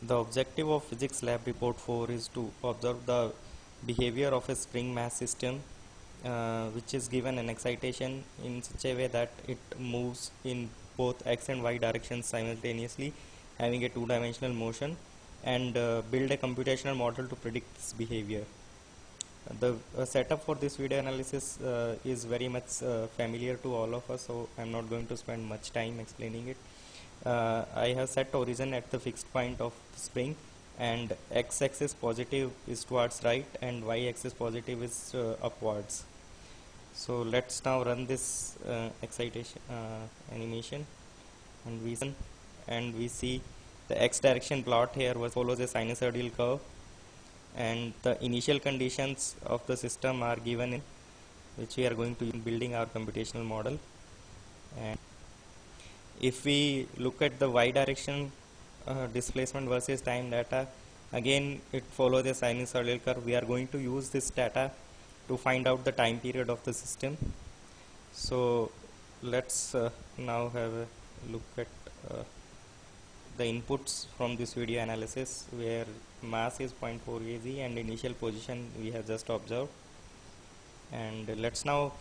The objective of Physics Lab Report 4 is to observe the behavior of a spring mass system which is given an excitation in such a way that it moves in both x and y directions simultaneously, having a two-dimensional motion, and build a computational model to predict this behavior. The setup for this video analysis is very much familiar to all of us, so I'm not going to spend much time explaining it. I have set origin at the fixed point of the spring, and x-axis positive is towards right and y-axis positive is upwards. So let's now run this excitation animation, and we see the x direction plot here follows a sinusoidal curve, and the initial conditions of the system are given in which we are going to use in building our computational model. And if we look at the y direction displacement versus time data, again it follows a sinusoidal curve. We are going to use this data to find out the time period of the system. So let's now have a look at the inputs from this video analysis, where mass is 0.4 kg and initial position we have just observed. And let's now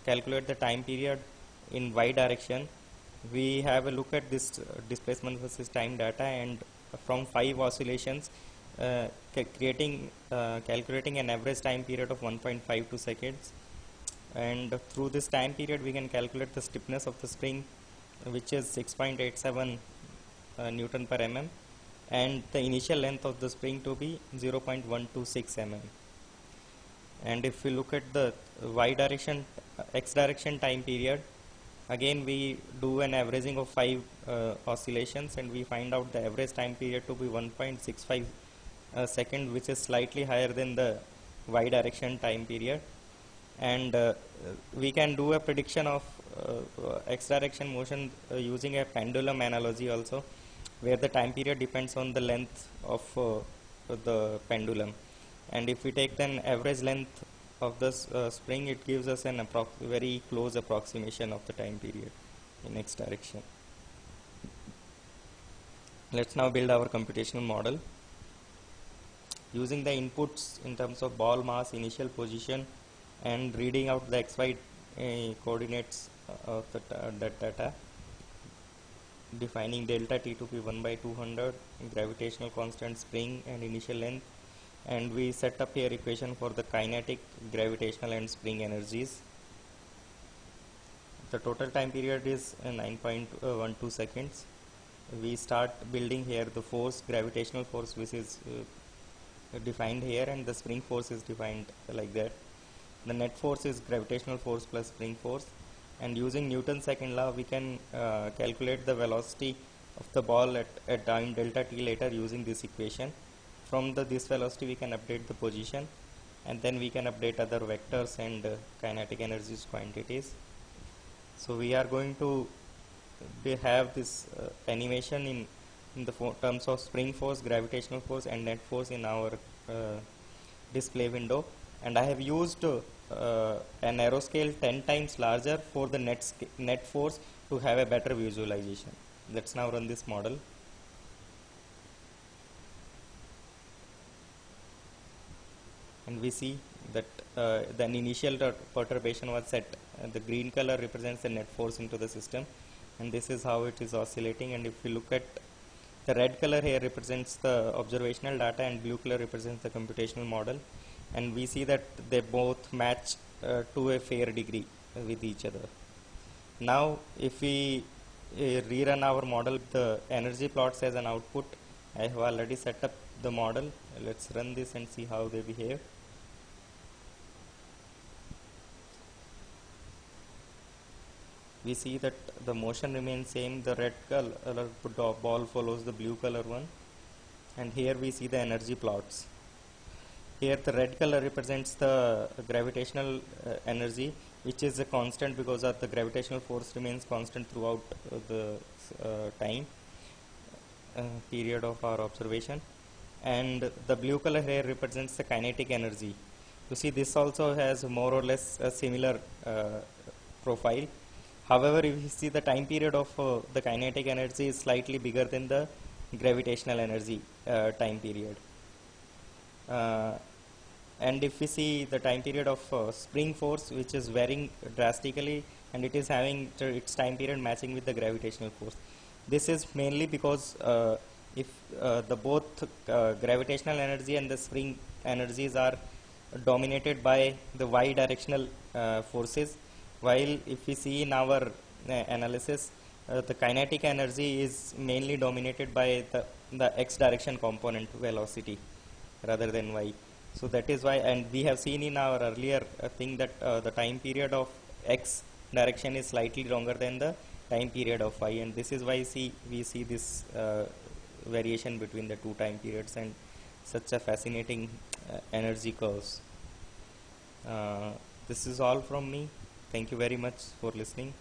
calculate the time period in y direction. We have a look at this displacement versus time data, and from 5 oscillations calculating an average time period of 1.52 seconds, and through this time period we can calculate the stiffness of the spring, which is 6.87 Newton per mm, and the initial length of the spring to be 0.126 mm. And if we look at the y direction x direction time period, again we do an averaging of 5 oscillations, and we find out the average time period to be 1.65 second, which is slightly higher than the y direction time period. And we can do a prediction of x direction motion using a pendulum analogy also, where the time period depends on the length of the pendulum. And if we take then average length of the spring, it gives us an very close approximation of the time period in x direction. Let's now build our computational model using the inputs in terms of ball mass, initial position, and reading out the xy coordinates of that data, defining delta t to be 1/200, gravitational constant, spring, and initial length. And we set up here equation for the kinetic, gravitational, and spring energies. The total time period is 9.12 seconds. We start building here the force, gravitational force, which is defined here, and the spring force is defined like that. The net force is gravitational force plus spring force, and using Newton's second law we can calculate the velocity of the ball at time delta t later using this equation. From this velocity we can update the position, and then we can update other vectors and kinetic energies quantities. So we are going to have this animation in the terms of spring force, gravitational force, and net force in our display window. And I have used an arrow scale 10 times larger for the net force to have a better visualization. Let's now run this model. And we see that the initial perturbation was set. The green color represents the net force into the system, and this is how it is oscillating. And if we look at the red color here represents the observational data, and blue color represents the computational model, and we see that they both match to a fair degree with each other. Now if we rerun our model, the energy plots as an output, I have already set up the model. Let's run this and see how they behave. We see that the motion remains same. The red color ball follows the blue color one, and here we see the energy plots. Here the red color represents the gravitational energy, which is a constant because of the gravitational force remains constant throughout the time period of our observation. And the blue color here represents the kinetic energy. You see this also has more or less a similar profile. However, if you see the time period of the kinetic energy is slightly bigger than the gravitational energy time period. And if we see the time period of spring force, which is varying drastically, and it is having its time period matching with the gravitational force. This is mainly because if the both gravitational energy and the spring energies are dominated by the y directional forces, while if we see in our analysis, the kinetic energy is mainly dominated by the x direction component velocity rather than y. So that is why, and we have seen in our earlier thing that the time period of x direction is slightly longer than the time period of y, and this is why we see this variation between the two time periods and such a fascinating energy curves. This is all from me. Thank you very much for listening.